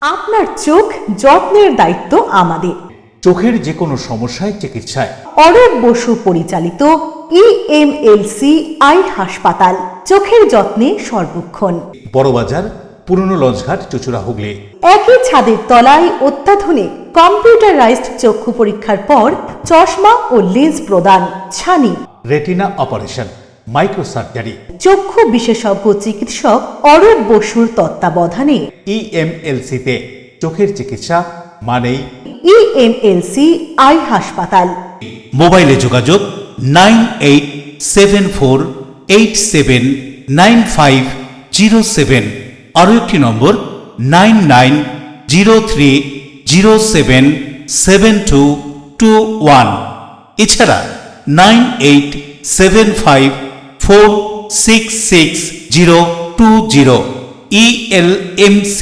আপনার চোখ যত্নের দায়িত্ব আমাদের। চোখের যে কোনো সমস্যায় চিকিৎসায় অরূপ বসু পরিচালিত EMLC আই হাসপাতাল, চোখের যত্নে সর্বক্ষণ। বড়বাজার, পুরনো লঞ্চঘাট, চুঁচুড়া, হুগলি। একই ছাদের তলায় অত্যাধুনিক কম্পিউটারাইজড চক্ষু পরীক্ষার পর চশমা ও লেন্স প্রদান, ছানি, রেটিনা অপারেশন, মাইক্রো সার্জারি। চক্ষু বিশেষজ্ঞ চিকিৎসক অরূপ বসুর তত্ত্বাবধানে EMLC-তে চোখের চিকিৎসা মানেই EMLC আই হাসপাতাল। মোবাইলে যোগাযোগ 9874879507, আরও একটি নম্বর 9903077221, এছাড়া 9875466020 ELMC।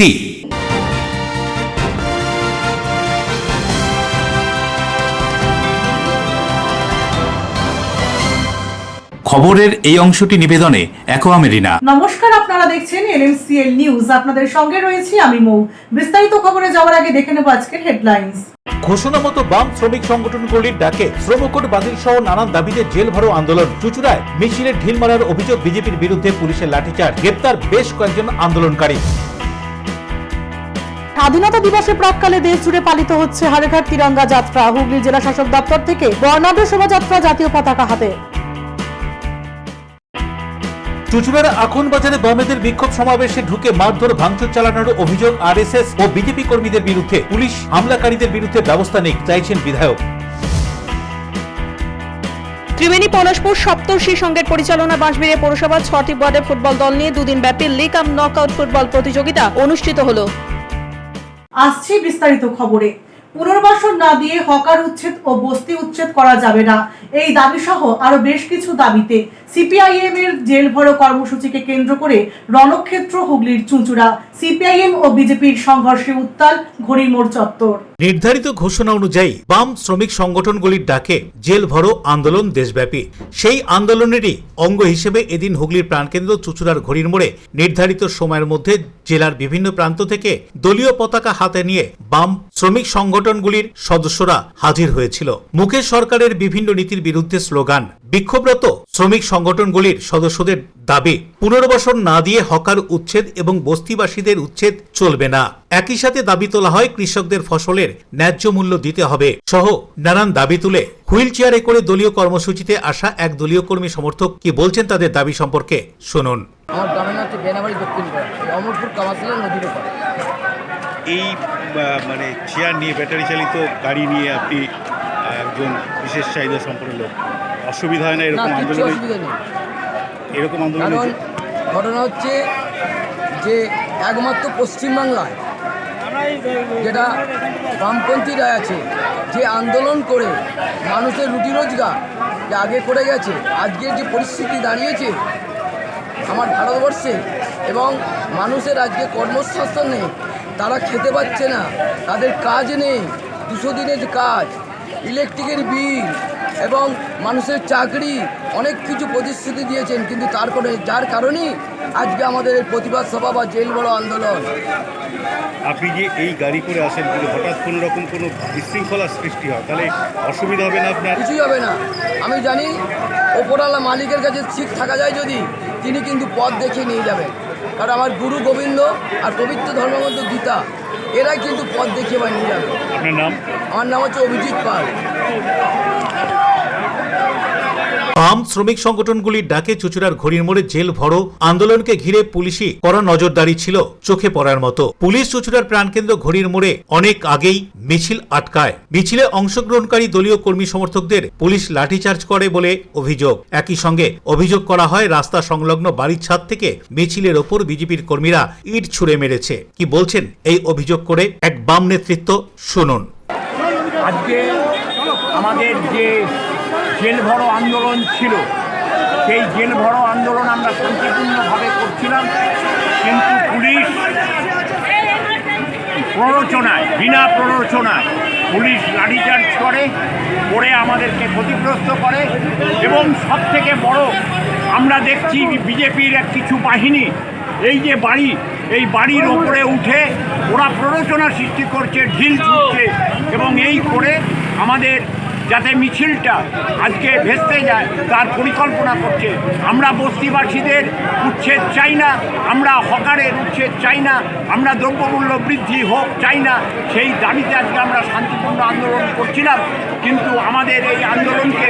খবরের এই অংশটি নিবেদনে অ্যাকোয়া মেরিনা। নমস্কার, আপনারা দেখছেন LMCL নিউজ। আপনাদের সঙ্গে রয়েছি আমি মৌ। বিস্তারিত খবরে যাওয়ার আগে দেখে নেব আজকের হেডলাইন্স। ঘোষণা মতো বাম শ্রমিক সংগঠনগুলির ডাকে শ্রমকোড বাতিল সহ নানান দাবিতে জেল ভরো আন্দোলন। চুঁচুড়ায় মিছিলে ঢিল মারার অভিযোগ, বিজেপির বিরুদ্ধে পুলিশের লাঠিচার্জ, গ্রেপ্তার বেশ কয়েকজন আন্দোলনকারী। স্বাধীনতা দিবসের প্রাক্কালে দেশ জুড়ে পালিত হচ্ছে হাড়েঘাট তিরঙ্গা যাত্রা। হুগলি জেলা শাসক দপ্তর থেকে বর্ণাঢ্য শোভাযাত্রা, জাতীয় পতাকা হাতে। চুঁচুড়ার আখন বাজারে বামেদের বিক্ষোভ সমাবেশে ঢুকে মারধর ভাঙচুর চালানোর অভিযোগ RSS ও বিজেপি কর্মীদের বিরুদ্ধে। পুলিশ হামলাকারীদের বিরুদ্ধে ব্যবস্থা নিক চাইছেন বিধায়ক। ত্রিবেণী পলাশপুর সপ্তর্ষি সংঘের পরিচালনা বাঁশবেড়িয়া পৌরসভার 6টি ওয়ার্ডের ফুটবল দল নিয়ে দুদিন ব্যাপী লিগ কাম নকআউট ফুটবল প্রতিযোগিতা অনুষ্ঠিত হলো। আসছে বিস্তারিত খবরে। পুনর্বাসন না দিয়ে হকার উচ্ছেদ ও বস্তি উচ্ছেদ করা যাবে না, এই দাবি সহ আরো বেশ কিছু দাবিতে CPIM এর জেল ভরো কর্মসূচিকে কেন্দ্র করে রণক্ষেত্র হুগলির চুঁচুড়া। CPIM ও বিজেপির সংঘর্ষে উত্তাল ঘড়ির মোড় চত্বর। নির্ধারিত ঘোষণা অনুযায়ী বাম শ্রমিক সংগঠনগুলির ডাকে জেল ভরো আন্দোলন দেশব্যাপী। সেই আন্দোলনেরই অঙ্গ হিসেবে এদিন হুগলির প্রাণকেন্দ্র চুঁচুড়ার ঘড়ির মোড়ে নির্ধারিত সময়ের মধ্যে জেলার বিভিন্ন প্রান্ত থেকে দলীয় পতাকা হাতে নিয়ে বাম শ্রমিক সংগঠনগুলির সদস্যরা হাজির হয়েছিল। মুখে সরকারের বিভিন্ন নীতির বিরুদ্ধে স্লোগান। বিক্ষোভরত শ্রমিক সংগঠনগুলির সদস্যদের দাবি, পুনর্বাসন না দিয়ে হকার উচ্ছেদ এবং বস্তিবাসীদের উচ্ছেদ চলবে না। একই সাথে দাবি তোলা হয় কৃষকদের ফসলের ন্যায্য মূল্য দিতে হবে সহ নানান দাবি তুলে হুইল চেয়ারে করে দলীয় কর্মসূচিতে আসা এক দলীয় কর্মী সমর্থক কি বলছেন তাদের দাবি সম্পর্কে শুনুন। আমার গ্রামের হচ্ছে বেনাবাড়ি দক্ষিণ পাড়া, অমরপুর কামাসিলা নদীর ওপর। এই মানে চেয়ার নিয়ে, ব্যাটারি চালিত গাড়ি নিয়ে আপনি একজন বিশেষ চাহিদা সম্পন্ন লোক, অসুবিধা হয় না এরকম আন্দোলন? অসুবিধা নেই, এরকম আন্দোলন কারণ ঘটনা হচ্ছে যে একমাত্র পশ্চিমবাংলায় যেটা বামপন্থীরা আছে, যে আন্দোলন করে মানুষের রুটি রোজগার যে আগে করে গেছে, আজকের যে পরিস্থিতি দাঁড়িয়েছে আমার ভারতবর্ষে, এবং মানুষের আজকে কর্মসংস্থান নেই, তারা খেতে পাচ্ছে না, তাদের কাজ নেই, 200 দিনের কাজ, ইলেকট্রিকের বিল এবং মানুষের চাকরি, অনেক কিছু প্রতিশ্রুতি দিয়েছেন, কিন্তু যার কারণেই আজকে আমাদের এই প্রতিবাদ সভা বা জেল বড় আন্দোলন। আপনি যে এই গাড়ি করে আসেন, কিন্তু হঠাৎ কোনো রকম কোনো বিশৃঙ্খলার সৃষ্টি হয়, তাহলে অসুবিধা হবে না আপনার? কিছুই হবে না। আমি জানি ওপরওয়ালা মালিকের কাছে ঠিক থাকা যায় যদি, তিনি কিন্তু পথ দেখিয়ে নিয়ে যাবেন। কারণ আমার গুরু গোবিন্দ আর পবিত্র ধর্মগ্রন্থ গীতা, এরাই কিন্তু পথ দেখিয়ে নিয়ে যাবে। আপনার নাম? আমার নাম হচ্ছে অভিজিৎ পাল। বাম শ্রমিক সংগঠনগুলির ডাকে চুঁচুড়ার ঘড়ির মোড়ে জেল ভরো আন্দোলনকে ঘিরে পুলিশি কড়া নজরদারি ছিল চোখে পড়ার মতো। পুলিশ চুঁচুড়ার প্রাণকেন্দ্র ঘড়ির মোড়ে অনেক আগেই মিছিল আটকায়। মিছিলে অংশগ্রহণকারী দলীয় কর্মী সমর্থকদের পুলিশ লাঠিচার্জ করে বলে অভিযোগ। একই সঙ্গে অভিযোগ করা হয় রাস্তা সংলগ্ন বাড়ির ছাদ থেকে মিছিলের ওপর বিজেপির কর্মীরা ইট ছুঁড়ে মেরেছে। কি বলছেন এই অভিযোগ করে এক বাম নেতৃত্ব, শুনুন। আজকে আমাদের যে জেল ভরো আন্দোলন ছিল, সেই জেল ভরো আন্দোলন আমরা শান্তিপূর্ণভাবে করছিলাম, কিন্তু পুলিশ প্ররোচনায়, বিনা প্ররোচনায় পুলিশ লাঠিচার্জ করে আমাদেরকে ক্ষতিগ্রস্ত করে। এবং সবথেকে বড়, আমরা দেখছি বিজেপির কিছু বাহিনী এই যে বাড়ি এই বাড়ির ওপরে উঠে ওরা প্ররোচনা সৃষ্টি করছে, ঢিল ছুটছে এবং এই করে আমাদের যাতে মিছিলটা আজকে ভেস্তে যায় তার পরিকল্পনা করছে। আমরা বস্তিবাসীদের উচ্ছেদ চাই না, আমরা হকারের উচ্ছেদ চাই না, আমরা দ্রব্যমূল্য বৃদ্ধি হোক চাই না। সেই দাবিতে আজকে আমরা শান্তিপূর্ণ আন্দোলন করছিলাম, কিন্তু আমাদের এই আন্দোলনকে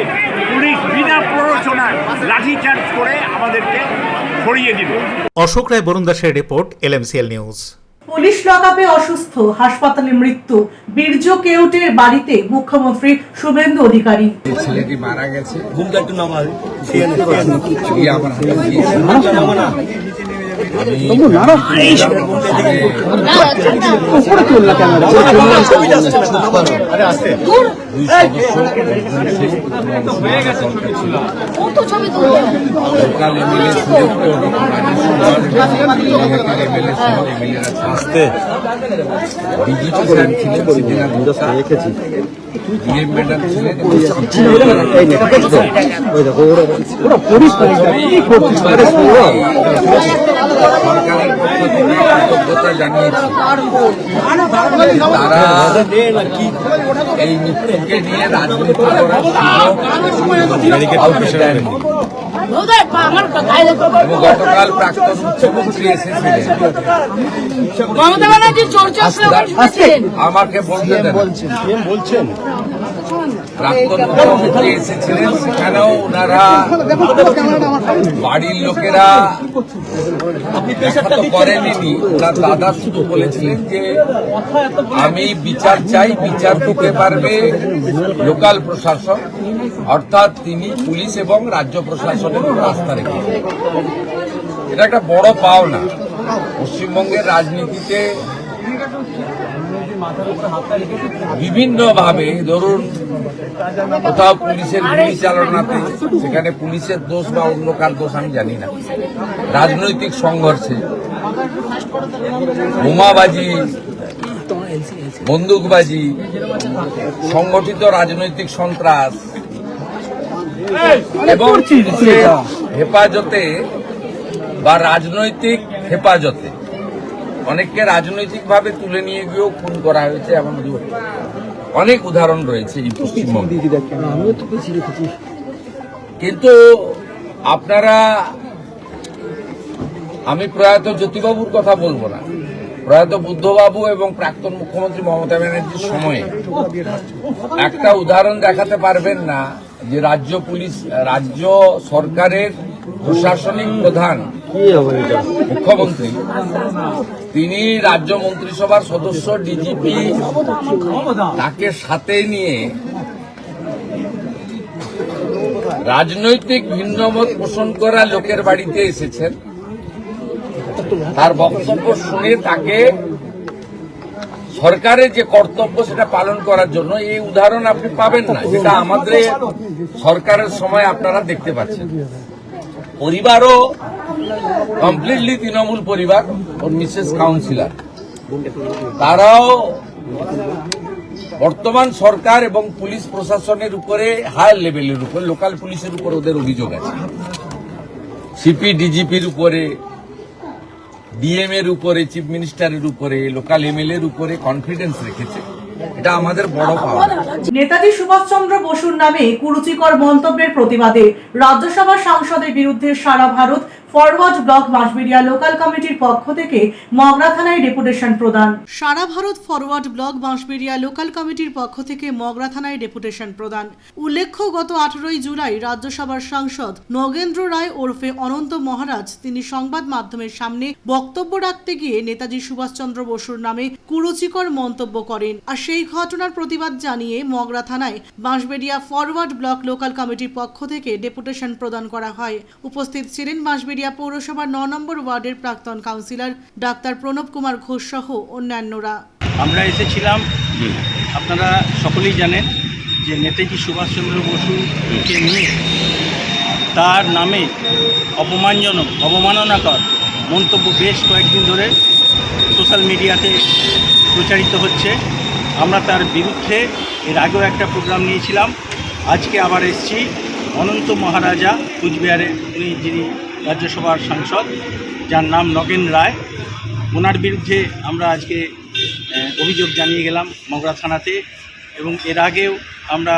পুলিশ বিনা প্ররোচনায় লাঠিচার্জ করে আমাদেরকে সরিয়ে দিল। অশোক রায় বরুণ দাসের রিপোর্ট, LMCL নিউজ। পুলিশ লকআপে অসুস্থ, হাসপাতালে মৃত্যু, বীর্য কেউটের বাড়িতে মুখ্যমন্ত্রী শুভেন্দু অধিকারী। ছেলেটি মারা গেছে। সরকারের পক্ষ থেকে কৃতজ্ঞতা জানিয়েছি। তারা এই মৃত্যুকে নিয়ে রাজনীতি করার গতকাল প্রাক্তন মুখ্যমন্ত্রী এসেছিলেন, আমাকে বলছেন প্রাক্তন মুখ্যমন্ত্রী এসেছিলেন, সেখানেও ওনারা বাড়ির লোকেরা দেখা করেনি। ওনার দাদা শুধু বলেছিলেন যে আমি বিচার চাই, বিচার দিতে পারবে লোকাল প্রশাসন, অর্থাৎ তিনি পুলিশ এবং রাজ্য প্রশাসনের উপর আস্থা রেখেছেন। এটা একটা বড় পাওনা। পশ্চিমবঙ্গের রাজনীতিতে বিভিন্নভাবে, ধরুন কোথাও পুলিশের গুলি চালনাতে, সেখানে পুলিশের দোষ বা অন্য কার দোষ আমি জানি না, রাজনৈতিক সংঘর্ষে, বোমাবাজি, বন্দুকবাজি, সংগঠিত রাজনৈতিক সন্ত্রাস এবং হেফাজতে বা রাজনৈতিক হেফাজতে অনেককে রাজনৈতিকভাবে তুলে নিয়ে গিয়েও খুন করা হয়েছে, এমন অনেক উদাহরণ রয়েছে এই পশ্চিমবঙ্গে। কিন্তু আপনারা, আমি প্রয়াত জ্যোতিবাবুর কথা বলবো না, প্রয়াত বুদ্ধবাবু এবং প্রাক্তন মুখ্যমন্ত্রী মমতা ব্যানার্জির সময়ে একটা উদাহরণ দেখাতে পারবেন না যে রাজ্য সরকারের প্রশাসনিক প্রধান মুখ্যমন্ত্রী, তিনি রাজ্য মন্ত্রিসভার সদস্য, ডিজিপি, তাকে সাথে নিয়ে রাজনৈতিক ভিন্নমত পোষণ করা লোকের বাড়িতে এসেছেন। তার বক্তব্য শুনে তাকে সরকারের যে কর্তব্য সেটা পালন করার জন্য, এই উদাহরণ আপনি পাবেন না, যেটা আমাদের সরকারের সময় আপনারা দেখতে পাচ্ছেন। পরিবারও কমপ্লিটলি তৃণমূল পরিবার, ওর মিসেস কাউন্সিলর, তারাও বর্তমান সরকার এবং পুলিশ প্রশাসনের উপরে হায়ার লেভেলের উপর, লোকাল পুলিশের উপর ওদের অভিযোগ আছে, সিপি ডিজিপির উপরে, ডিএম এর উপরে, চিফ মিনিস্টারের উপরে, লোকাল এমএলএ এর উপরে কনফিডেন্স রেখেছে। এটা আমাদের বড় পাওয়া। নেতাজি সুভাষচন্দ্র বসুর নামে কুরুচিকর মন্তব্যের প্রতিবাদে রাজ্যসভা সাংসদের বিরুদ্ধে সারা Bharat forward bloc Bansberia local কমিটির পক্ষ থেকে মগরা থানায় ডেপুটেশন প্রদান। সারা Bharat forward bloc Bansberia local কমিটির পক্ষ থেকে মগরা থানায় ডেপুটেশন প্রদান। উল্লেখ্য, গত 18 জুলাই রাজ্যসভার সাংসদ নগেন্দ্র রায় ওরফে অনন্ত মহারাজ তিনি সংবাদ মাধ্যমের সামনে বক্তব্য রাখতে গিয়ে নেতাজি সুভাষচন্দ্র বসুর নামে কুরুচিকর মন্তব্য করেন। আর সেই ঘটনার প্রতিবাদ জানিয়ে মগরা থানায় বাঁশবেড়িয়া ফরওয়ার্ড ব্লক লোকাল কমিটির পক্ষ থেকে ডেপুটেশন প্রদান করা হয়। উপস্থিত ছিলেন বাঁশবেড়িয়া পৌরসভার 9 নম্বর ওয়ার্ডের প্রাক্তন কাউন্সিলর ডাক্তার প্রণব কুমার ঘোষ সহ অন্যান্যরা। আমরা এসেছিলাম, আপনারা সকলেই জানেন যে নেতাজি সুভাষচন্দ্র বসুকে নিয়ে তার নামে অবমাননাকর মন্তব্য বেশ কয়েকদিন ধরে সোশ্যাল মিডিয়াতে প্রচারিত হচ্ছে। আমরা তার বিরুদ্ধে এর আগেও একটা প্রোগ্রাম নিয়েছিলাম, আজকে আবার এসেছি। অনন্ত মহারাজা কুচবিহারে, উনি যিনি রাজ্যসভার সাংসদ, যার নাম নগেন রায়, ওনার বিরুদ্ধে আমরা আজকে অভিযোগ জানিয়ে গেলাম মগরা থানাতে, এবং এর আগেও আমরা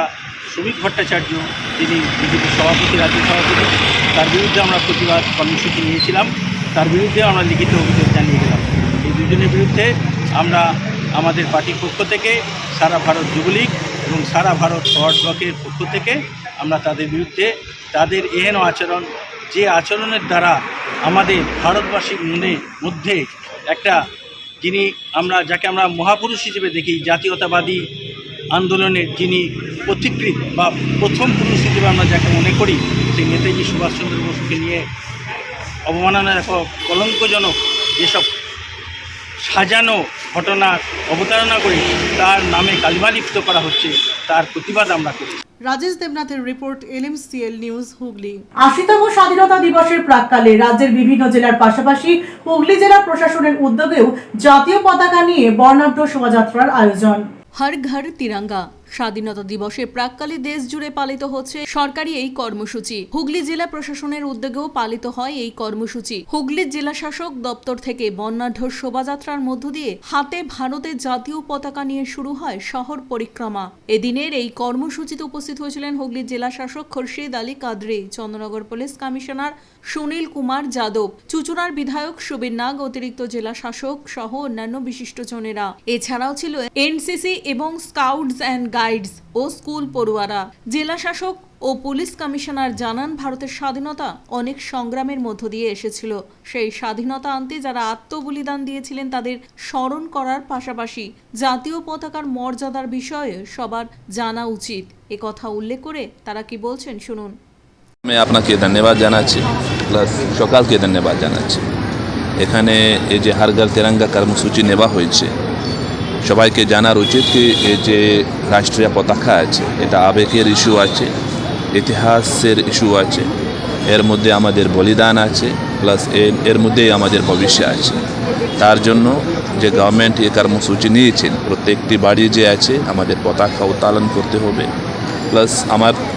শ্রমিক ভট্টাচার্য, যিনি বিজেপির সভাপতি, রাজ্য সভাপতি, তার বিরুদ্ধে আমরা প্রতিবাদ কর্মসূচি নিয়েছিলাম, তার বিরুদ্ধে আমরা লিখিত অভিযোগ জানিয়ে গেলাম। এই দুজনের বিরুদ্ধে আমরা আমাদের পার্টির পক্ষ থেকে, সারা ভারত যুবলীগ এবং সারা ভারত ফরওয়ার্ড ব্লকের পক্ষ থেকে আমরা তাদের বিরুদ্ধে তাদের এহেন আচরণ, যে আচরণের দ্বারা আমাদের ভারতবাসীর মধ্যে একটা যাকে আমরা মহাপুরুষ হিসেবে দেখি, জাতীয়তাবাদী আন্দোলনের যিনি পথিকৃৎ বা প্রথম পুরুষ হিসেবে আমরা যাকে মনে করি, সেই নেতাজি সুভাষচন্দ্র বসুকে নিয়ে অবমাননার কলঙ্কজনক যেসব সাজানো ঘটনার অবতারণা করে তার নামে কালিমালিপ্ত করা হচ্ছে, তার প্রতিবাদ আমরা করি। রাজেশ দেবনাথের রিপোর্ট, LMCL নিউজ, হুগলি। 80তম স্বাধীনতা দিবসের প্রাক্কালে রাজ্যের বিভিন্ন জেলার পাশাপাশি হুগলি জেলা প্রশাসনের উদ্যোগেও জাতীয় পতাকা নিয়ে বর্ণাঢ্য শোভাযাত্রার আয়োজন। হর ঘর তিরঙ্গা স্বাধীনতা দিবসের প্রাক্কালে দেশ জুড়ে পালিত হচ্ছে সরকারি এই কর্মসূচি। হুগলি জেলা প্রশাসনের উদ্যোগেও পালিত হয় এই কর্মসূচি। হুগলির জেলা শাসক দপ্তর থেকে বর্ণাঢ্য শোভাযাত্রার মধ্য দিয়ে হাতে ভারতের জাতীয় পতাকা নিয়ে শুরু হয় শহর পরিক্রমা। এদিনের এই কর্মসূচিতে উপস্থিত হয়েছিলেন হুগলির জেলা শাসক খুরশিদ আলী কাদরি, চন্দ্রনগর পুলিশ কমিশনার সুনীল কুমার যাদব, চুচুড়ার বিধায়ক সুবীর নাগ, অতিরিক্ত জেলা শাসক সহ অন্যান্য বিশিষ্টজনেরা। এছাড়াও ছিল এনসিসি এবং স্কাউটস অ্যান্ড গাইডস ও স্কুল পড়ুয়ারা। জেলা শাসক ও পুলিশ কমিশনার জানান, ভারতের স্বাধীনতা অনেক সংগ্রামের মধ্য দিয়ে এসেছিল। সেই স্বাধীনতা আনতে যারা আত্মবলিদান দিয়েছিলেন তাদের স্মরণ করার পাশাপাশি জাতীয় পতাকার মর্যাদার বিষয়ে সবার জানা উচিত। একথা উল্লেখ করে তারা কি বলছেন শুনুন। আমি আপনাকে ধন্যবাদ জানাচ্ছি, প্লাস সকালকে ধন্যবাদ জানাচ্ছি। এখানে এই যে হর ঘর তিরঙ্গা কর্মসূচি নেওয়া হয়েছে, সবাইকে জানার উচিত কি এই যে রাষ্ট্রীয় পতাকা আছে, এটা আবেগের ইস্যু আছে, ইতিহাসের ইস্যু আছে, এর মধ্যে আমাদের বলিদান আছে, প্লাস এর মধ্যেই আমাদের ভবিষ্য আছে। তার জন্য যে গভর্নমেন্ট এই কর্মসূচি নিয়েছেন, প্রত্যেকটি বাড়ি যে আছে আমাদের পতাকা উত্তোলন করতে হবে। প্লাস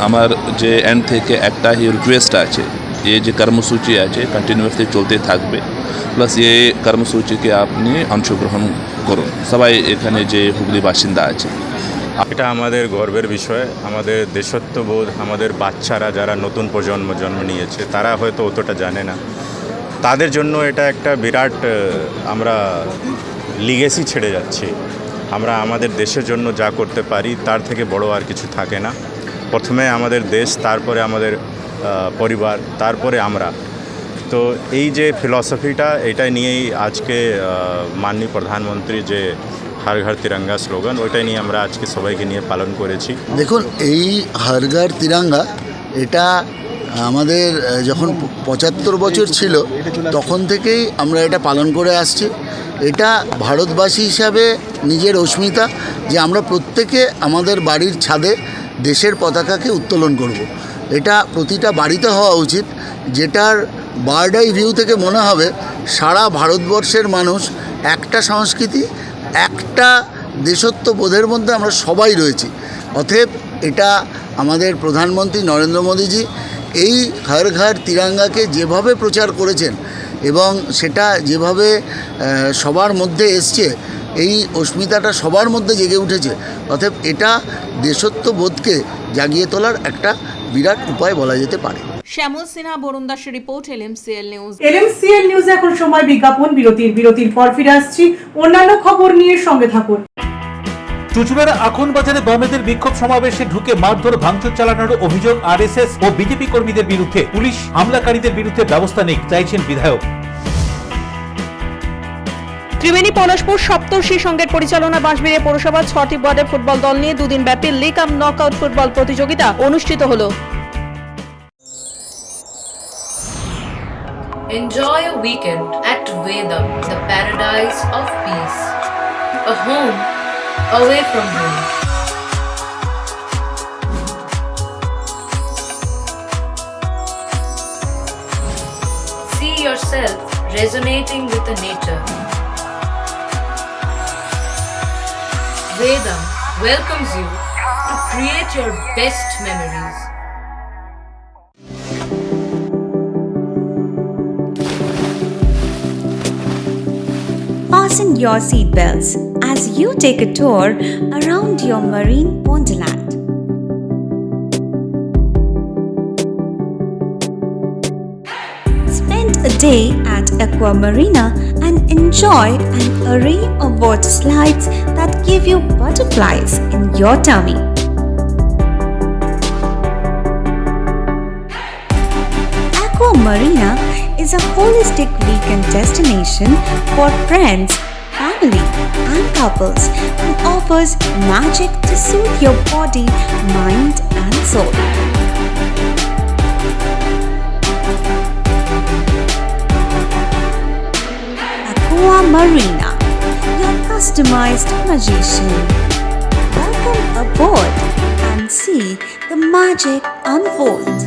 আমার যে এন্ড থেকে একটা রিকোয়েস্ট আছে, এই যে কর্মসূচি আছে কন্টিনিউয়াসলি চলতে থাকবে, প্লাস এই কর্মসূচিকে আপনি অংশগ্রহণ করুন সবাই, এখানে যে হুগলি বাসিন্দা আছে। এটা আমাদের গর্বের বিষয়। আমাদের দেশত্ববোধ, আমাদের বাচ্চারা যারা নতুন প্রজন্ম জন্ম নিয়েছে তারা হয়তো অতটা জানে না, তাদের জন্য এটা একটা বিরাট আমরা লিগেসি ছেড়ে যাচ্ছি। আমরা আমাদের দেশের জন্য যা করতে পারি তার থেকে বড় আর কিছু থাকে না। প্রথমে আমাদের দেশ, তারপরে আমাদের পরিবার, তারপরে আমরা। তো এই যে ফিলসফিটা, এটাই নিয়েই আজকে মাননীয় প্রধানমন্ত্রী যে হর ঘর তিরঙ্গা স্লোগান, ওইটাই নিয়ে আমরা আজকে সবাইকে নিয়ে পালন করেছি। দেখুন, এই হর ঘর তিরঙ্গা এটা আমাদের যখন 75 বছর ছিল তখন থেকেই আমরা এটা পালন করে আসছি। এটা ভারতবাসী হিসাবে নিজের অস্মিতা যে আমরা প্রত্যেকে আমাদের বাড়ির ছাদে দেশের পতাকাকে উত্তোলন করব। এটা প্রতিটা বাড়িতে হওয়া উচিত, যেটার বার্ড আই ভিউ থেকে মনে হবে সারা ভারতবর্ষের মানুষ একটা সংস্কৃতি, একটা দেশত্ববোধের মধ্যে আমরা সবাই রয়েছি। অতএব এটা আমাদের প্রধানমন্ত্রী নরেন্দ্র মোদীজি এই হর ঘর তিরঙ্গাকে যেভাবে প্রচার করেছেন এবং সেটা যেভাবে সবার মধ্যে এসছে, এই অস্মিতাটা সবার মধ্যে জেগে উঠেছে। অতএব এটা দেশত্ববোধকে জাগিয়ে তোলার একটা বিরাট উপায় বলা যেতে পারে। শ্যামল সিনহা, বরুণ দাসের report, LMCL news. LMCL news এখন সময় বিজ্ঞাপন বিরতির পর ফিরে আসছি অন্যান্য খবর নিয়ে, সঙ্গে থাকুন। চুচুড়ার আখন বাজারে বামেদের বিক্ষোভ সমাবেশে ঢুকে মারধর ভাঙচুর চালানোর অভিযোগ RSS ও বিজেপি কর্মীদের বিরুদ্ধে। পুলিশ হামলাকারীদের বিরুদ্ধে ব্যবস্থা নিক চাইছেন বিধায়ক। ত্রিবেণী পলাশপুর সপ্তর্ষি সংঘের পরিচালনা বাঁশবেড়ে পৌরসভার 6টি ওয়ার্ডের ফুটবল দল নিয়ে দুদিন ব্যাপী লিগ কাম নকআউট ফুটবল প্রতিযোগিতা অনুষ্ঠিত হলো। Enjoy a weekend at Vedam, the paradise of peace. A home away from home. See yourself resonating with the nature. Vedam welcomes you to create your best memories. fasten your seatbelts as you take a tour around your marine wonderland. Spend a day at Aqua Marina and enjoy an array of water slides that give you butterflies in your tummy. Aqua Marina is a holistic weekend destination for friends, family, and couples and offers magic to soothe your body, mind, and soul. Aqua Marina, your customized magician. Welcome aboard and see the magic unfold.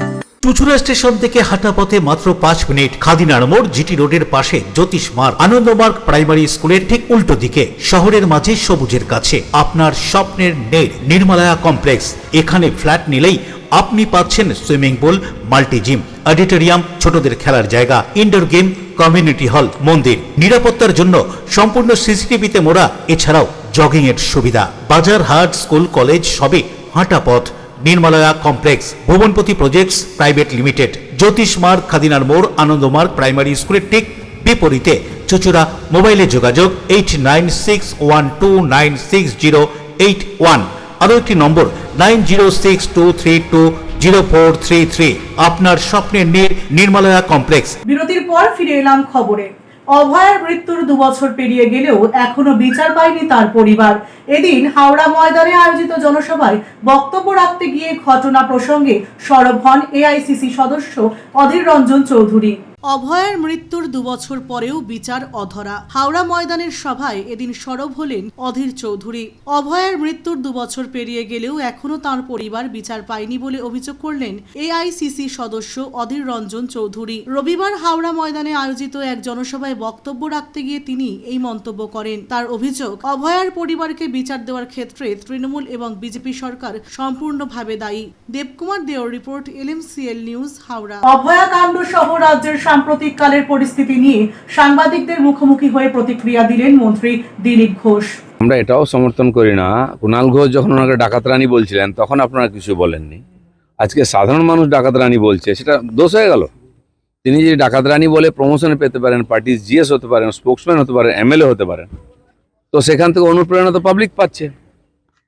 Chuchura station থেকে হাঁটা পথে মাত্র 5 minute, খাদিনার মোড়, GT রোডের পাশে জ্যোতিষমার্গ, Ananda Marga primary স্কুলের ঠিক উল্টো দিকে, শহরের মাঝে সবুজের কাছে আপনার স্বপ্নের নেড় নির্মলায়া কমপ্লেক্স। এখানে ফ্ল্যাট নিলেই আপনি পাচ্ছেন swimming pool, multi gym, auditorium, ছোটদের খেলার জায়গা, ইনডোর গেম, কমিউনিটি হল, মন্দির, নিরাপত্তার জন্য সম্পূর্ণ সিসিটিভিতে মোড়া, এছাড়াও জগিং এর সুবিধা, বাজার, হাট, স্কুল, কলেজ সবে হাঁটা পথ। নির্মলায়া কমপ্লেক্স, ভুবনপতি প্রজেক্টস প্রাইভেট লিমিটেড, জ্যোতিষমার্গ, খাদিনার মোড়, আনন্দমার্গ প্রাইমারি স্কুলের ঠিক বিপরীতে, চুচুড়া। মোবাইলে যোগাযোগ 8961296081, আরও একটি নম্বর 9062320433। আপনার স্বপ্নের নির্মলায়া কমপ্লেক্স। বিরতির পর ফিরে এলাম খবরে। অভয়ার মৃত্যুর 2 বছর পেরিয়ে গেলেও এখনো বিচার পায়নি তার পরিবার। এদিন হাওড়া ময়দানে আয়োজিত জনসভায় বক্তব্য রাখতে গিয়ে ঘটনা প্রসঙ্গে সরব হন এআইসিসি সদস্য অধীর রঞ্জন চৌধুরী। অভয়ার মৃত্যুর 2 বছর পরেও বিচার অধরা। হাওড়া ময়দানের সভায় এদিন সরব হলেন অধীর চৌধুরী। অভয়ার মৃত্যুর 2 বছর পেরিয়ে গেলেও এখনো তার পরিবার বিচার পায়নি বলে অভিযোগ করলেন এআইসিসি সদস্য অধীর রঞ্জন চৌধুরী। রবিবার হাওড়া ময়দানে আয়োজিত এক জনসভায় বক্তব্য রাখতে গিয়ে তিনি এই মন্তব্য করেন। তার অভিযোগ, অভয়ার পরিবারকে বিচার দেওয়ার ক্ষেত্রে তৃণমূল এবং বিজেপি সরকার সম্পূর্ণভাবে দায়ী। দেবকুমার দেওর রিপোর্ট, LMCL নিউজ, হাওড়া। অভয়া কাণ্ড সহ রাজ্যের সাম্প্রতিক কালের পরিস্থিতি নিয়ে সাংবাদিকদের মুখোমুখি হয়ে প্রতিক্রিয়া দিলেন মন্ত্রী দিলীপ ঘোষ। আমরা এটাও সমর্থন করি না, কুণাল ঘোষ যখন ওনাকে ডাকাতরানি বলছিলেন তখন আপনারা কিছু বলেননি। আজকে সাধারণ মানুষ ডাকাতরানি বলছে, সেটা দোষ হয়ে গেল। তিনি যদি ডাকাতরানি বলে প্রমোশনে পেতে পারেন, পার্টির জিএস হতে পারেন, স্পোক্সম্যান হতে পারেন, এমএলএ হতে পারেন, তো সেখান থেকে অনুপ্রেরণা তো পাবলিক পাচ্ছে।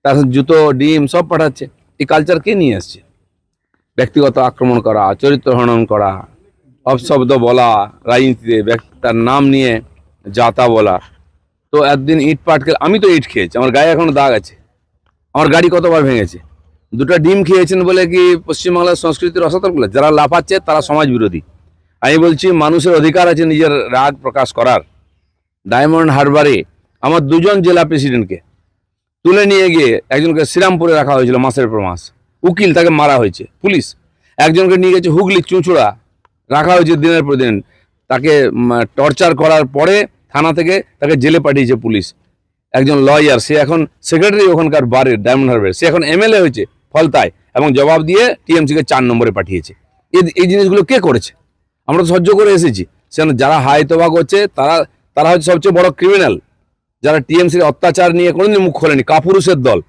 তার জুতো, ডিম সব পাঠাচ্ছে। এই কালচার কে নিয়ে আসছে? ব্যক্তিগত আক্রমণ করা, চরিত্র হনন করা, অপশব্দ বলা, রাজনীতিতে তার নাম নিয়ে যাতা বলা। তো একদিন ইট পাটকে, আমি তো ইট খেয়েছি, আমার গায়ে এখনো দাগ আছে, আমার গাড়ি কতবার ভেঙেছে। 2টা ডিম খেয়েছেন বলে কি পশ্চিমবাংলার সংস্কৃতির অসতর্ক? যারা লাফাচ্ছে তারা সমাজ বিরোধী। আমি বলছি মানুষের অধিকার আছে নিজের রাগ প্রকাশ করার। ডায়মন্ড হারবারে আমার 2জন জেলা প্রেসিডেন্টকে তুলে নিয়ে গিয়ে একজনকে শ্রীরামপুরে রাখা হয়েছিল মাসের পর মাস, উকিল, তাকে মারা হয়েছে পুলিশ। একজনকে নিয়ে গেছে হুগলি চুঁচুড়া, রাখা হয়েছে দিনের পর দিন। তাকে টর্চার করার পরে থানা থেকে তাকে জেলে পাঠিয়েছে পুলিশ। একজন লয়ার, সে এখন সেক্রেটারি ওখানকার বারের, ডায়মন্ড হারবার, সে এখন এমএলএ হয়েছে ফলতায়, এবং জবাব দিয়ে টিএমসিকে 4 নম্বরে পাঠিয়েছে। এই জিনিসগুলো কে করেছে? আমরা তো সহ্য করে এসেছি। সেখানে যারা হাই তোবা করছে তারা হচ্ছে সবচেয়ে বড় ক্রিমিনাল, যারা টিএমসির অত্যাচার নিয়ে কোনোদিন মুখ খোলেনি। কাপুরুষের দল।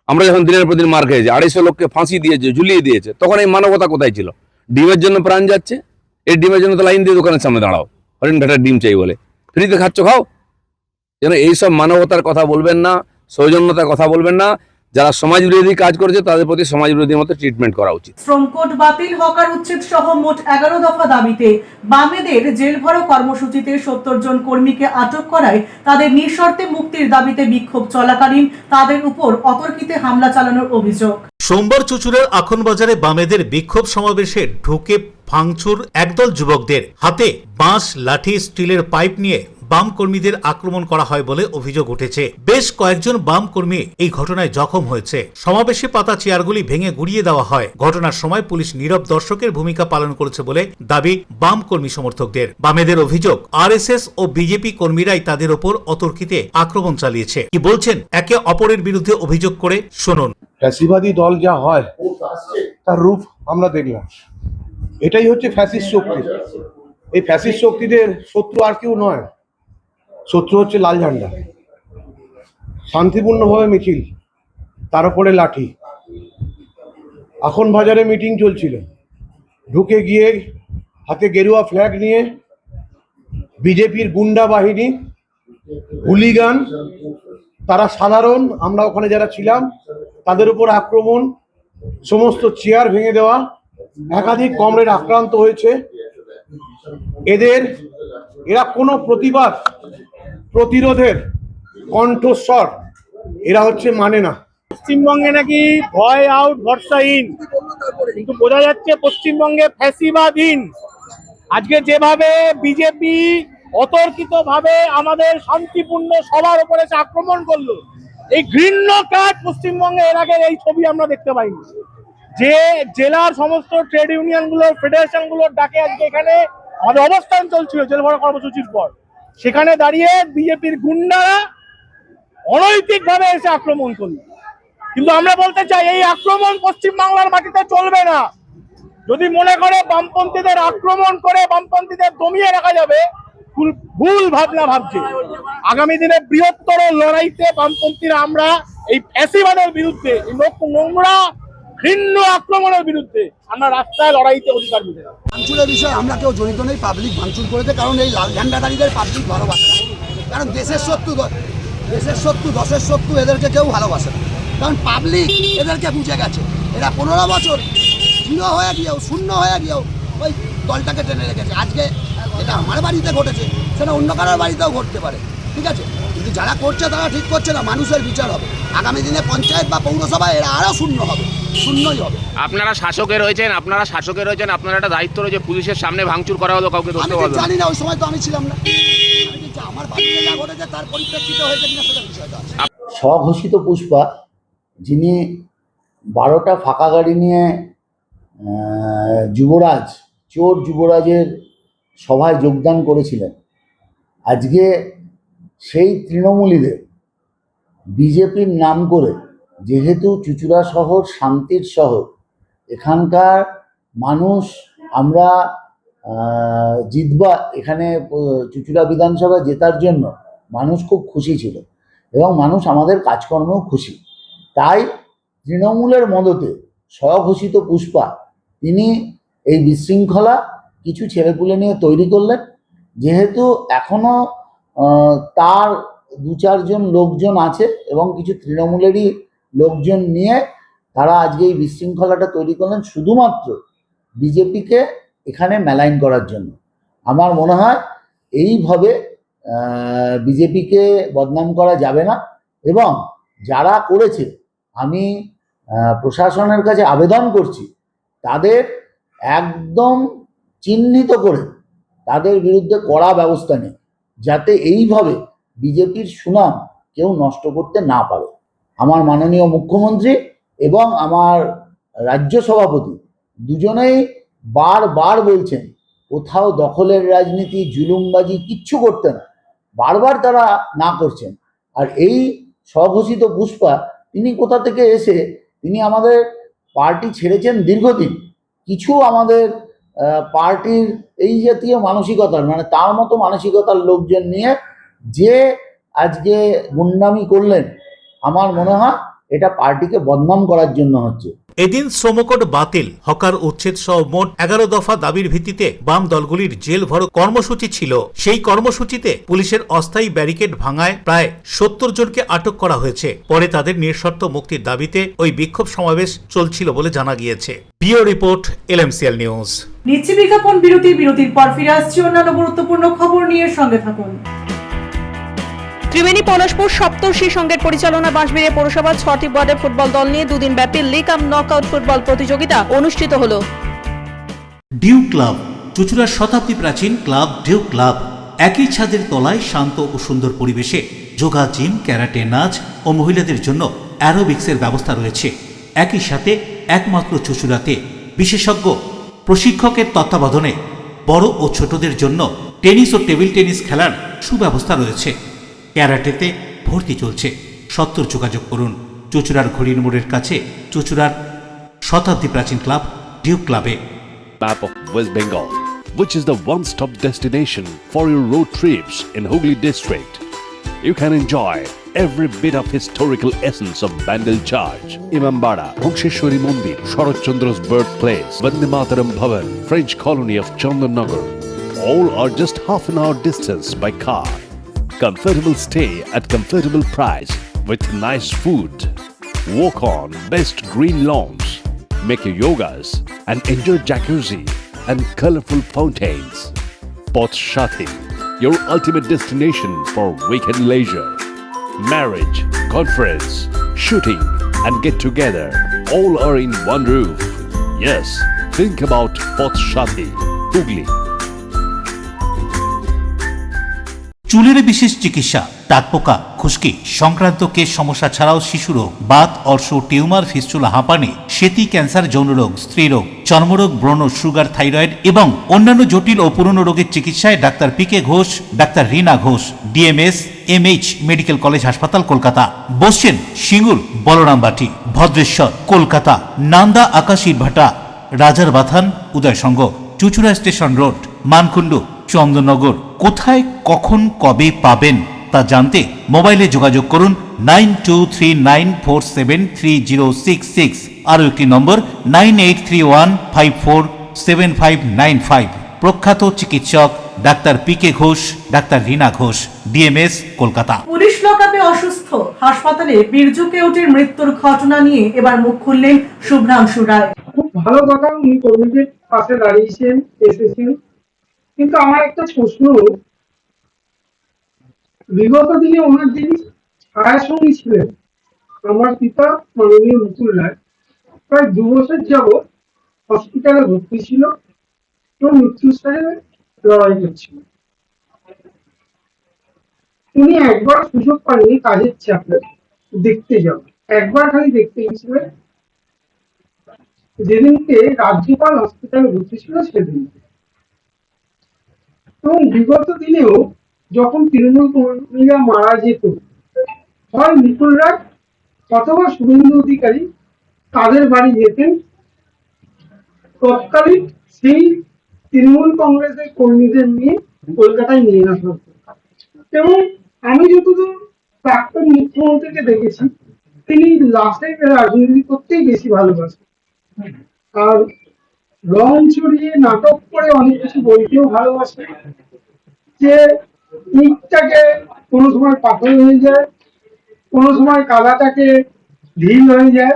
আমরা যখন দিনের পর দিন মার খেয়েছি, 250 লোককে ফাঁসি দিয়েছে, ঝুলিয়ে দিয়েছে, তখন এই মানবতা কোথায় ছিল? ডিমের জন্য প্রাণ যাচ্ছে, এই ডিমের জন্য তো লাইন দিয়ে দোকানের সামনে দাঁড়াও, হরিণঘাটার ডিম চাই বলে। ফ্রিতে খাচ্ছ, খাও। যেন এইসব মানবতার কথা বলবেন না, সৌজন্যতার কথা বলবেন না। যারা সমাজ বিরোধী কাজ করেছে তাদের প্রতি সমাজ বিরোধীর মতো ট্রিটমেন্ট করা উচিত। শ্রম কোড বাতিল, হকার উচ্ছেদ সহ মোট 11 দফা দাবিতে বামেদের জেল ভরো কর্মসূচিতে 70 জন কর্মীকে আটক করায় তাদের নিঃশর্তে মুক্তির দাবিতে বিক্ষোভ চলাকালীন তাদের উপর অতর্কিতে হামলা চালানোর অভিযোগ। সোমবার চুচুড়ার আখনবাজারে বামেদের বিক্ষোভ সমাবেশে ঢুকে ভাঙচুর একদল যুবকদের। হাতে বাঁশ, লাঠি, স্টিলের পাইপ নিয়ে বাম কর্মীদের আক্রমণ করা হয় বলে অভিযোগ উঠেছে। বেশ কয়েকজন বাম কর্মী এই ঘটনায় জখম হয়েছে। সমাবেশে পাতা চেয়ারগুলি ভেঙে গুড়িয়ে দেওয়া হয়। ঘটনার সময় পুলিশ নীরব দর্শকের ভূমিকা পালন করেছে বলে দাবি বাম কর্মী সমর্থকদের। বামেদের অভিযোগ, আরএসএস ও বিজেপি কর্মীরাই তাদের ওপর অতর্কিতে আক্রমণ চালিয়েছে। কি বলছেন একে অপরের বিরুদ্ধে অভিযোগ করে শুনুন। ফ্যাসিবাদী দল যা হয় তার রূপ আমরা দেখলাম। এটাই হচ্ছে ফ্যাসিস্ট শক্তি। এই ফ্যাসিস্ট শক্তিদের শত্রু আর কেউ নয়, শত্রু হচ্ছে লাল ঝান্ডা। শান্তিপূর্ণভাবে মিছিল, তার উপরে লাঠি। এখন বাজারে মিটিং চলছিল, ঢুকে গিয়ে হাতে গেরুয়া ফ্ল্যাগ নিয়ে বিজেপির গুন্ডা বাহিনী, হুলিগান, তারা সাধারণ, আমরা ওখানে যারা ছিলাম তাদের উপর আক্রমণ, সমস্ত চেয়ার ভেঙে দেওয়া, একাধিক কমরেড আক্রান্ত হয়েছে। এরা কোনো প্রতিবাদ প্রতিরোধের কণ্ঠস্বর এরা হচ্ছে মানে না। পশ্চিমবঙ্গে নাকি ভয় আউট ভরসাহীন, কিন্তু বোঝা যাচ্ছে পশ্চিমবঙ্গে ফ্যাসিবাদহীন। আজকে যেভাবে বিজেপি অতর্কিতভাবে আমাদের শান্তিপূর্ণ সবার উপরে আক্রমণ করলো, এই ঘৃণ্য কাজ পশ্চিমবঙ্গে এর আগে এই ছবি আমরা দেখতে পাইনি। যে জেলার সমস্ত ট্রেড ইউনিয়নগুলোর ফেডারেশনগুলোর ডাকে আজকে এখানে আমাদের অবস্থান চলছিল জেল ভরা কর্মসূচির পর, সেখানে দাঁড়িয়ে বিজেপির গুন্ডারা অনৈতিকভাবে এসে আক্রমণ করলো। কিন্তু আমরা বলতে চাই, এই আক্রমণ পশ্চিমবাংলার মাটিতে চলবে না। যদি মনে করে বামপন্থীদের আক্রমণ করে বামপন্থীদের দমিয়ে রাখা যাবে, ভুল ভাবনা ভাবছে। আগামী দিনে বৃহত্তর লড়াইতে বামপন্থীরা আমরা এই ফ্যাসিবাদের বিরুদ্ধে, নোংরা ঘৃণ্য আক্রমণের বিরুদ্ধে আমরা রাস্তায় লড়াইতে অধিকার মিলে। ভাঙচুরের বিষয়ে আমরা কেউ জড়িত নেই, পাবলিক ভাঙচুর করেছে। কারণ এই লাল ঝান্ডাধারীদের পাবলিক ভালোবাসে না। কারণ দেশের শত্রু, দশের শত্রু, এদেরকে কেউ ভালোবাসে না। কারণ পাবলিক এদেরকে বুঝে গেছে। এরা 15 বছর শূন্য হয়ে গিয়েও ওই দলটাকে টেনে রেখেছে। আজকে এটা আমার বাড়িতে ঘটেছে, সেটা অন্য কারোর বাড়িতেও ঘটতে পারে, ঠিক আছে? কিন্তু যারা করছে তারা ঠিক করছে না, মানুষের বিচার হবে। আগামী দিনে পঞ্চায়েত বা পৌরসভায় এরা আরও শূন্যই হবে। আপনারা শাসকে রয়েছেন, আপনার একটা দায়িত্ব রয়েছে। পুলিশের সামনে ভাঙচুর করা হলো, কাউকে আমি জানি না, ওই সময় তো আমি ছিলাম না। আমার বাড়িতে যা ঘটেছে তার পরিপ্রেক্ষিতে হয়েছে কিনা সেটা বিষয়টা আছে। স্বঘোষিত পুষ্পা, যিনি 12টা ফাঁকা গাড়ি নিয়ে চোর যুবরাজের সভায় যোগদান করেছিলেন, আজকে সেই তৃণমূলীদের বিজেপির নাম করে, যেহেতু চুঁচুড়া শহর শান্তির শহর, এখানকার মানুষ, আমরা জিতবা, এখানে চুঁচুড়া বিধানসভা জেতার জন্য মানুষ খুব খুশি ছিল এবং মানুষ আমাদের কাজকর্মেও খুশি। তাই তৃণমূলের মদতে স্বঘোষিত পুষ্পা তিনি এই বিশৃঙ্খলা কিছু ছেলেপুলে নিয়ে তৈরি করলেন। যেহেতু এখনও তার 2-4 জন লোকজন আছে এবং কিছু তৃণমূলেরই লোকজন নিয়ে তারা আজকে এই বিশৃঙ্খলাটা তৈরি করলেন শুধুমাত্র বিজেপিকে এখানে মেলাইন করার জন্য। আমার মনে হয় এইভাবে বিজেপিকে বদনাম করা যাবে না এবং যারা করেছে, আমি প্রশাসনের কাছে আবেদন করছি তাদের একদম চিহ্নিত করে তাদের বিরুদ্ধে কড়া ব্যবস্থা নেই, যাতে এইভাবে বিজেপির সুনাম কেউ নষ্ট করতে না পারে। আমার মাননীয় মুখ্যমন্ত্রী এবং আমার রাজ্য সভাপতি দুজনেই বারবার বলছেন কোথাও দখলের রাজনীতি, জুলুমবাজি কিচ্ছু করতে না, বারবার তারা না করছেন। আর এই স্বঘোষিত পুষ্পা তিনি কোথা থেকে এসে, তিনি আমাদের পার্টি ছেড়েছেন দীর্ঘদিন, কিছু আমাদের পার্টির এই জাতীয় মানসিকতার, মানে তার মতো মানসিকতার লোকজন নিয়ে যে আজকে গুন্ডামি করলেন, আমার মনে হয় এটা পার্টিকে বদনাম করার জন্য হচ্ছে। এদিন শ্রমকোড বাতিল, হকার উচ্ছেদ সহ মোট 11 দফা দাবির ভিত্তিতে বাম দলগুলির জেল ভরো কর্মসূচি ছিল। সেই কর্মসূচিতে পুলিশের অস্থায়ী ব্যারিকেড ভাঙায় প্রায় 70 জনকে আটক করা হয়েছে। পরে তাদের নিঃশর্ত মুক্তির দাবিতে ওই বিক্ষোভ সমাবেশ চলছিল বলে জানা গিয়েছে। Bureau report, LMCL news. নিচ্ছি বিজ্ঞাপন বিরতির পর ফিরে আসছি অন্যান্য গুরুত্বপূর্ণ খবর নিয়ে, সঙ্গে থাকুন। ত্রিবেণী পলাশপুর সপ্তর্ষি সংঘের পরিচালনা বাঁশবেড়িয়া পৌরসভার 6টি ওয়ার্ডের ফুটবল দল নিয়ে 2 দিন ব্যাপী লিগ কাম নকআউট ফুটবল প্রতিযোগিতা অনুষ্ঠিত হলো। ডিউ ক্লাব, চুঁচুড়ার শতাব্দী প্রাচীন ক্লাব ডিউ ক্লাব, একই ছাদের তলায় শান্ত ও সুন্দর পরিবেশে যোগা, জিম, ক্যারাটে, নাচ ও মহিলাদের জন্য অ্যারোবিক্সের ব্যবস্থা রয়েছে। একই সাথে একমাত্র চুঁচুড়াতে বিশেষজ্ঞ প্রশিক্ষকের তত্ত্বাবধানে বড় ও ছোটদের জন্য টেনিস ও টেবিল টেনিস খেলার সুব্যবস্থা রয়েছে। ক্যারাটেতে ভর্তি চলছে। সত্তর যোগাযোগ করুন চুঁচুড়ার ঘড়ির মোড়ের কাছে চুঁচুড়ার শতাব্দী প্রাচীন ক্লাব ডিউ ক্লাবে। Map of West Bengal. which is the one-stop destination for your road trips in Hooghly district. You can enjoy every bit of historical essence of Bandel Church, Imambara, Bhongsheshwari Mandir, Sharat Chandra's birthplace, Vande Mataram Bhavan, French colony of Chandannagar. All are just half an hour distance by car. Comfortable stay at comfortable price with nice food. Walk on best green lawns, make your yogas and enjoy jacuzzi and colorful fountains. Poth Shati, your ultimate destination for weekend leisure. Marriage, conference, shooting and get together all are in one roof. Yes, think about Poth Shati, Hooghly. চুলের বিশেষ চিকিৎসা, দাঁতপোকা, খুশকি সংক্রান্ত কেশ সমস্যা ছাড়াও শিশুরোগ, Baat, অর্শ, tumour, fistula, হাঁপানি, সেতি, ক্যান্সার, যৌনরোগ, স্ত্রীরোগ, চর্মরোগ, ব্রণ, সুগার, থাইরয়েড এবং অন্যান্য জটিল ও পুরনো রোগের চিকিৎসায় doctor PK Ghosh, doctor Rina Ghosh, DMS MH medical college হাসপাতাল, কলকাতা। বসছেন সিঙ্গুর, বলরামবাটি, ভদ্রেশ্বর, কলকাতা, নান্দা, আকাশীরভাটা, রাজার বাথান, উদয়সঙ্গ, চুচুড়া স্টেশন রোড, মানকুণ্ডু, চন্দননগর। কোথায়, কখন, কবে পাবেন তা জানতে মোবাইলে যোগাযোগ করুন 9239473066, আরও একটি নম্বর 9831547595। প্রখ্যাত চিকিৎসক doctor PK Ghosh, doctor Rina Ghosh, DMS, Kolkata. Police লকআপে অসুস্থ, হাসপাতালে বীর্যু কেউটের মৃত্যুর ঘটনা নিয়ে এবার মুখ খুললেন শুভ্রাংশু রায়। খুব ভালো কথা, উনি কর্মীদের পাশে দাঁড়িয়েছেন, এসেছেন, কিন্তু আমার একটা প্রশ্ন, বিগত দিনে ওনার যিনি ছায়াসঙ্গী ছিলেন আমার পিতা মাননীয় মুকুল রায়, প্রায় 2 বছর যাবৎ হসপিটালে ভর্তি ছিল এবং মৃত্যুর সাথে লড়াই করছিল। উনি একবার সুযোগ পাননি কাজের চাপে দেখতে যাবেন, একবার খালি দেখতে গেছিলেন যেদিনকে রাজ্যপাল হসপিটালে ভর্তি ছিল সেদিনকে। এবং বিগত দিনেও যখন তৃণমূল কর্মীরা মারা যেত, হয় মুকুল রায় অথবা শুভেন্দু অধিকারী তাদের বাড়ি যেতেন, তৎকালীন সেই তৃণমূল কংগ্রেসের কর্মীদের নিয়ে কলকাতায় নিয়ে আসা হতো। এবং আমি যতদূর প্রাক্তন মুখ্যমন্ত্রীকে দেখেছি, তিনি লাশে রাজনীতি করতেই বেশি ভালোবাসেন, আর রং ছড়িয়ে নাটক করে অনেক কিছু বলতেও ভালোবাসেন। যে ইটটাকে কোনো সময় পাথর হয়ে যায়, কোনো সময় কাদাটাকে ঢিল হয়ে যায়,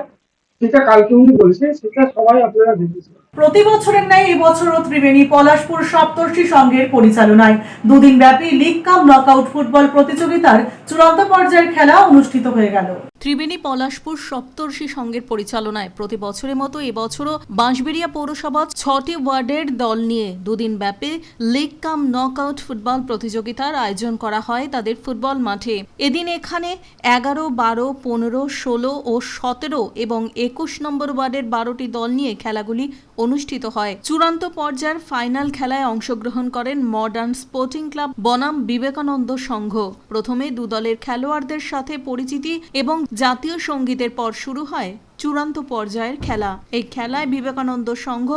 সেটা কালকে উনি বলছেন, সেটা সবাই আপনারা দেখেছেন। প্রতি বছরের ন্যায় এবছরও ত্রিবেণী পলাশপুর সপ্তর্ষি সংঘের পরিচালনায় দুদিন ব্যাপী লিগ কাম নকআউট ফুটবল প্রতিযোগিতার চূড়ান্ত পর্যায়ের খেলা অনুষ্ঠিত হয়ে গেল। ত্রিবেণী পলাশপুর সপ্তর্ষি সংঘের পরিচালনায় প্রতি বছরের মতো এবছরও বাঁশবেড়িয়া পৌরসভা 6টি ওয়ার্ডের দল নিয়ে দুদিন ব্যাপী লিগ কাম নকআউট ফুটবল প্রতিযোগিতার আয়োজন করা হয় তাদের ফুটবল মাঠে। এদিন এখানে 11, 12, 15, 16 ও 17 এবং 21 নম্বর ওয়ার্ডের 12টি দল নিয়ে খেলাগুলি অনুষ্ঠিত হয়। চূড়ান্ত পর্যায়ের ফাইনাল খেলায় অংশগ্রহণ করেন মডার্ন স্পোর্টিং ক্লাব বনাম বিবেকানন্দ সংঘ। প্রথমে 2 দলের খেলোয়াড়দের সাথে পরিচিতি এবং জাতীয় সঙ্গীতের পর শুরু হয় চূড়ান্ত পর্যায়ের খেলা। এই খেলায় বিবেকানন্দ সংঘ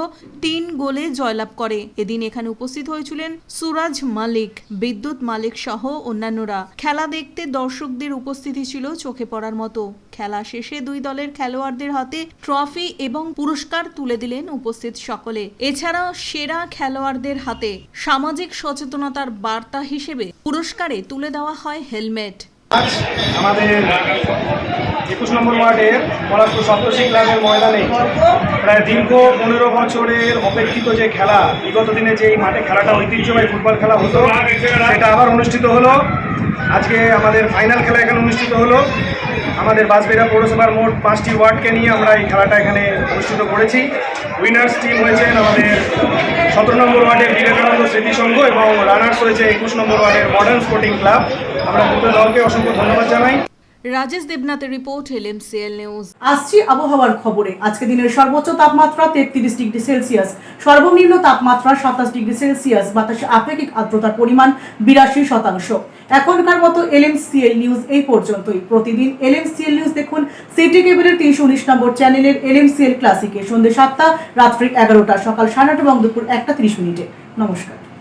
3 গোলে জয়লাভ করে। এদিন এখানে উপস্থিত হয়েছিলেন সুরাজ মালিক, বিদ্যুৎ মালিক সহ অন্যান্যরা। খেলা দেখতে দর্শকদের উপস্থিতি ছিল চোখে পড়ার মতো। খেলা শেষে 2 দলের খেলোয়াড়দের হাতে ট্রফি এবং পুরস্কার তুলে দিলেন উপস্থিত সকলে। এছাড়াও সেরা খেলোয়াড়দের হাতে সামাজিক সচেতনতার বার্তা হিসেবে পুরস্কারে তুলে দেওয়া হয় হেলমেট। আজ আমাদের 21 নম্বর ওয়ার্ডের পলাশপুর সপ্তর্ষি ক্লাবের ময়দানে প্রায় দীর্ঘ 15 বছরের অপেক্ষিত যে খেলা, বিগত দিনে যে এই মাঠে খেলাটা ঐতিহ্যবাহী ফুটবল খেলা হতো, সেটা আবার অনুষ্ঠিত হলো। আজকে আমাদের ফাইনাল খেলা এখানে অনুষ্ঠিত হলো। আমাদের বাঁশবেড়িয়া পৌরসভার মোট 5টি ওয়ার্ডকে নিয়ে আমরা এই খেলাটা এখানে অনুষ্ঠিত করেছি। উইনার্স টিম হয়েছেন আমাদের 17 নম্বর ওয়ার্ডের বিবেকানন্দ স্মৃতি সংঘ এবং রানার্স হয়েছে 21 নম্বর ওয়ার্ডের মডার্ন স্পোর্টিং ক্লাব। আমরা দুটো দলকে অসংখ্য ধন্যবাদ জানাই। রাজেশ দেবনাথের রিপোর্ট, LMCL নিউজ। আসছি আবহাওয়ার খবরে। আজকে দিনের সর্বোচ্চ তাপমাত্রা 33 ডিগ্রি সেলসিয়াস, সর্বনিম্ন তাপমাত্রা 27 ডিগ্রি সেলসিয়াস, বাতাসে আপেক্ষিক আর্দ্রতার পরিমাণ 82%। এখনকার মতো LMCL নিউজ এই পর্যন্তই। প্রতিদিন LMCL নিউজ দেখুন সিটি কেবলের 319 নম্বর চ্যানেলের LMCL ক্লাসিকে সন্ধ্যে 7টা, রাত্রি 11টা, সকাল 9:30 এবং দুপুর 1:30। নমস্কার।